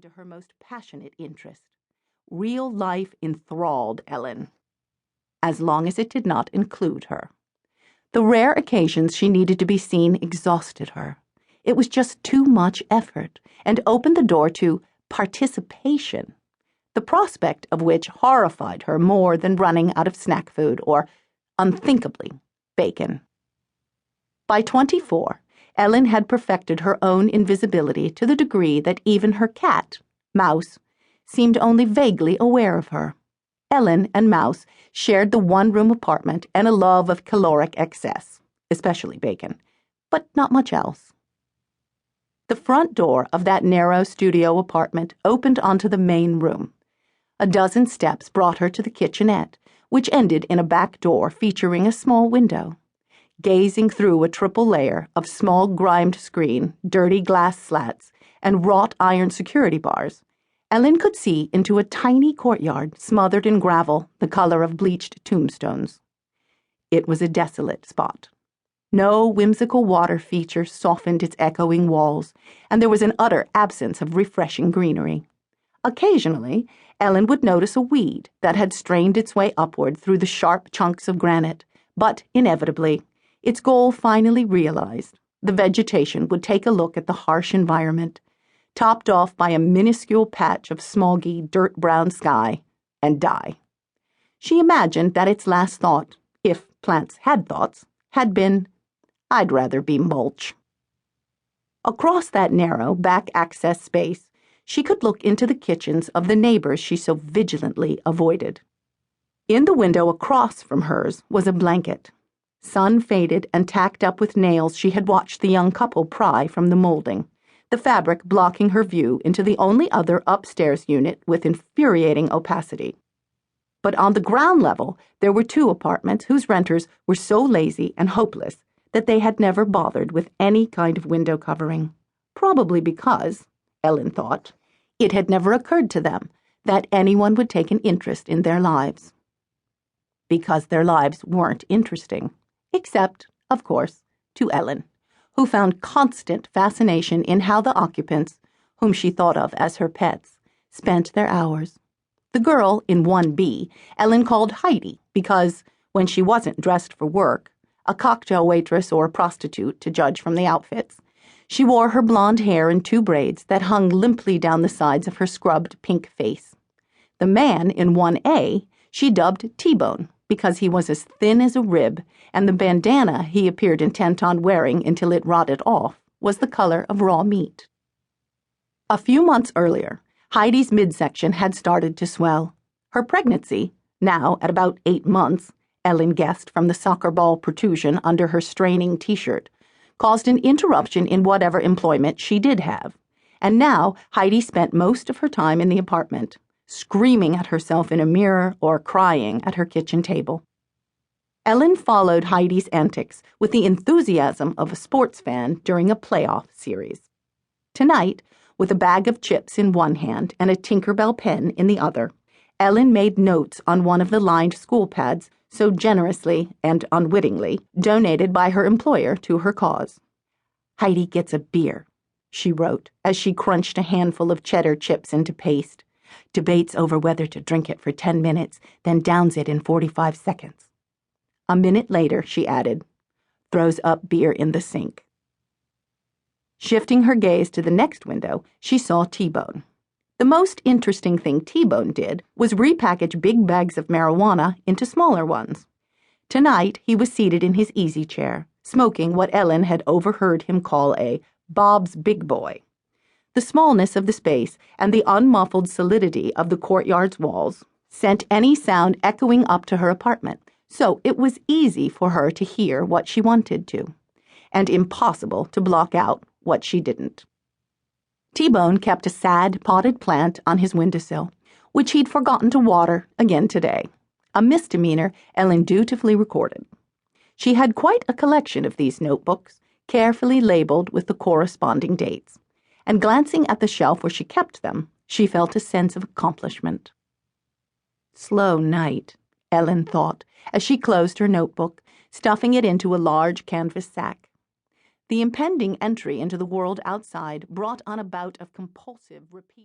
into her most passionate interest. Real life enthralled Ellen, as long as it did not include her. The rare occasions she needed to be seen exhausted her. It was just too much effort, and opened the door to participation, the prospect of which horrified her more than running out of snack food or, unthinkably, bacon. By 24, Ellen had perfected her own invisibility to the degree that even her cat, Mouse, seemed only vaguely aware of her. Ellen and Mouse shared the one-room apartment and a love of caloric excess, especially bacon, but not much else. The front door of that narrow studio apartment opened onto the main room. A dozen steps brought her to the kitchenette, which ended in a back door featuring a small window. Gazing through a triple layer of small grimed screen, dirty glass slats, and wrought iron security bars, Ellen could see into a tiny courtyard smothered in gravel the color of bleached tombstones. It was a desolate spot. No whimsical water feature softened its echoing walls, and there was an utter absence of refreshing greenery. Occasionally, Ellen would notice a weed that had strained its way upward through the sharp chunks of granite, but inevitably, its goal finally realized, the vegetation would take a look at the harsh environment, topped off by a minuscule patch of smoggy, dirt-brown sky, and die. She imagined that its last thought, if plants had thoughts, had been, "I'd rather be mulch." Across that narrow, back-access space, she could look into the kitchens of the neighbors she so vigilantly avoided. In the window across from hers was a blanket, sun-faded and tacked up with nails she had watched the young couple pry from the molding, the fabric blocking her view into the only other upstairs unit with infuriating opacity. But on the ground level, there were two apartments whose renters were so lazy and hopeless that they had never bothered with any kind of window covering, probably because, Ellen thought, it had never occurred to them that anyone would take an interest in their lives. Because their lives weren't interesting, except, of course, to Ellen, who found constant fascination in how the occupants, whom she thought of as her pets, spent their hours. The girl in 1B, Ellen called Heidi because, when she wasn't dressed for work, a cocktail waitress or a prostitute to judge from the outfits, she wore her blonde hair in two braids that hung limply down the sides of her scrubbed pink face. The man in 1A she dubbed T-Bone because he was as thin as a rib, and the bandana he appeared intent on wearing until it rotted off was the color of raw meat. A few months earlier, Heidi's midsection had started to swell. Her pregnancy, now at about 8 months, Ellen guessed from the soccer ball protrusion under her straining T-shirt, caused an interruption in whatever employment she did have, and now Heidi spent most of her time in the apartment, screaming at herself in a mirror or crying at her kitchen table. Ellen followed Heidi's antics with the enthusiasm of a sports fan during a playoff series. Tonight, with a bag of chips in one hand and a Tinkerbell pen in the other, Ellen made notes on one of the lined school pads so generously and unwittingly donated by her employer to her cause. "Heidi gets a beer," she wrote as she crunched a handful of cheddar chips into paste, debates over whether to drink it for 10 minutes, then downs it in 45 seconds. A minute later, she added, throws up beer in the sink. Shifting her gaze to the next window, she saw T-Bone. The most interesting thing T-Bone did was repackage big bags of marijuana into smaller ones. Tonight, he was seated in his easy chair, smoking what Ellen had overheard him call a Bob's Big Boy. The smallness of the space and the unmuffled solidity of the courtyard's walls sent any sound echoing up to her apartment, so it was easy for her to hear what she wanted to, and impossible to block out what she didn't. T-Bone kept a sad potted plant on his windowsill, which he'd forgotten to water again today, a misdemeanor Ellen dutifully recorded. She had quite a collection of these notebooks, carefully labeled with the corresponding dates, and glancing at the shelf where she kept them, she felt a sense of accomplishment. Slow night, Ellen thought, as she closed her notebook, stuffing it into a large canvas sack. The impending entry into the world outside brought on a bout of compulsive repeat.